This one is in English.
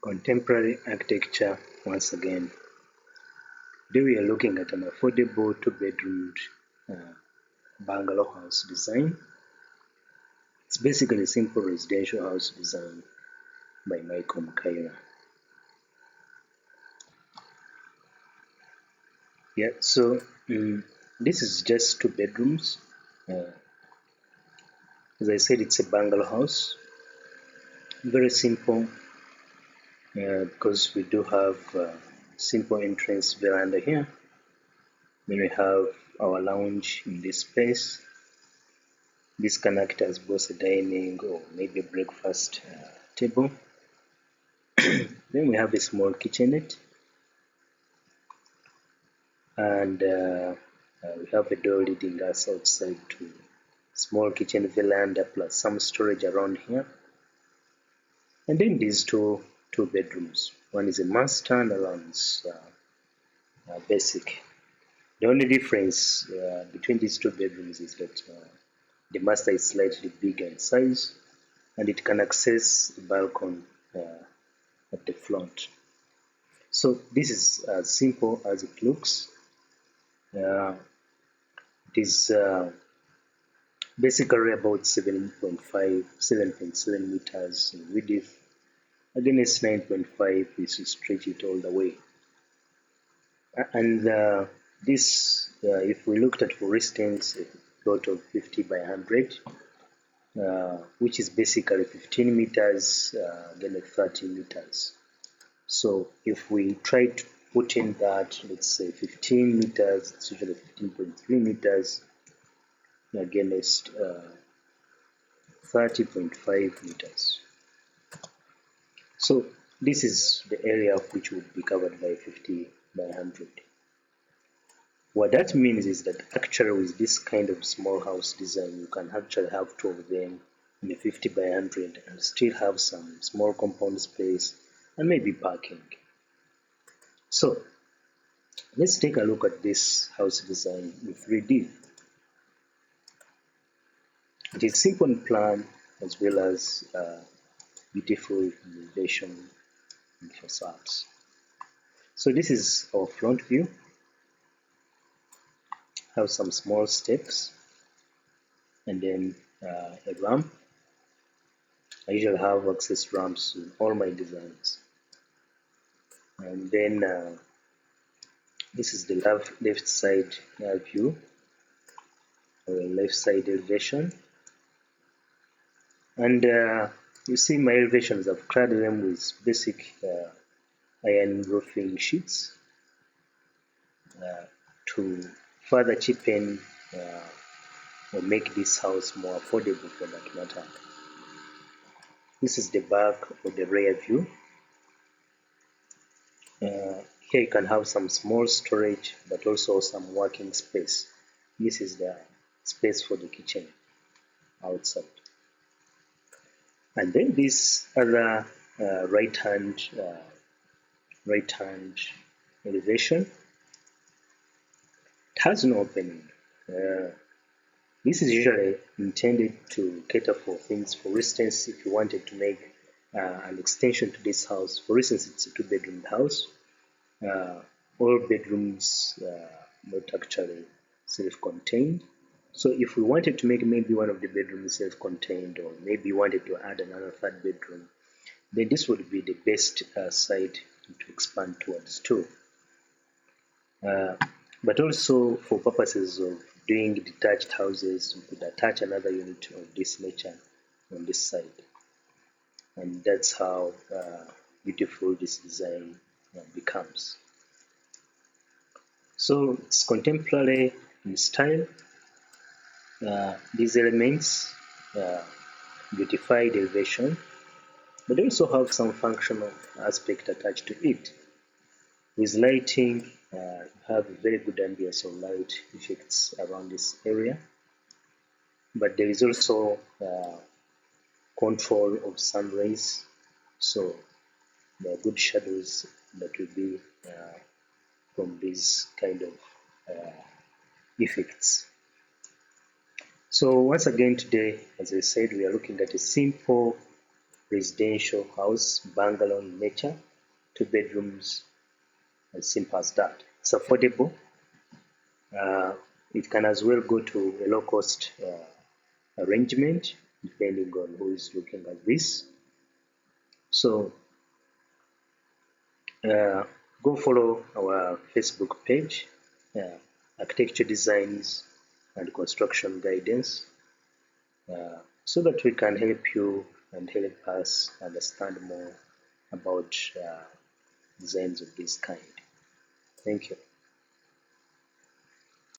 Contemporary architecture once again. Today we are looking at an affordable two-bedroomed bungalow house design. It's basically a simple residential house design by Michael Mkaira. Yeah, so this is just two bedrooms. As I said, it's a bungalow house. Very simple because we do have simple entrance veranda here. Then we have our lounge in this space. This can act as both a dining or maybe a breakfast table. Then we have a small kitchenette, and we have a door leading us outside to small kitchen veranda plus some storage around here. And then these two bedrooms. One is a master and another one is basic. The only difference between these two bedrooms is that the master is slightly bigger in size, and it can access the balcony at the front. So this is as simple as it looks. It is basically about 7.7 meters in width. Against 9.5 is to stretch it all the way. And this, if we looked at, for instance, a plot of 50 by 100, which is basically 15 meters, then 30 meters. So if we try to put in that, let's say 15 meters, it's usually 15.3 meters against 30.5 meters. So this is the area which would be covered by 50 by 100. What that means is that actually with this kind of small house design, you can actually have two of them in a 50 by 100 and still have some small compound space and maybe parking. So let's take a look at this house design in 3D. It is simple in plan as well as beautiful elevation and facades. So this is our front view. Have some small steps and then a ramp. I usually have access ramps in all my designs. And then this is the left side view, or left side elevation. And you see my elevations, I've clad them with basic iron roofing sheets to further cheapen or make this house more affordable for that matter. This is the back or the rear view. Here you can have some small storage, but also some working space. This is the space for the kitchen outside. And then this other right hand elevation, it has no opening. This is usually intended to cater for things. For instance, if you wanted to make an extension to this house, for instance, it's a two-bedroom house. All bedrooms not actually self-contained. So if we wanted to make maybe one of the bedrooms self-contained, or maybe wanted to add another third bedroom, then this would be the best side to expand towards too. But also for purposes of doing detached houses, we could attach another unit of this nature on this side. And that's how beautiful this design becomes. So it's contemporary in style. These elements beautify the elevation, but they also have some functional aspect attached to it. With lighting, you have a very good ambience of light effects around this area, but there is also control of sun rays, so there are good shadows that will be from these kind of effects. So once again today, as I said, we are looking at a simple residential house, bungalow in nature, 2 bedrooms, as simple as that. It's affordable. It can as well go to a low cost arrangement depending on who is looking at this. So go follow our Facebook page, Architecture Designs and Construction Guidance, so that we can help you and help us understand more about designs of this kind. Thank you.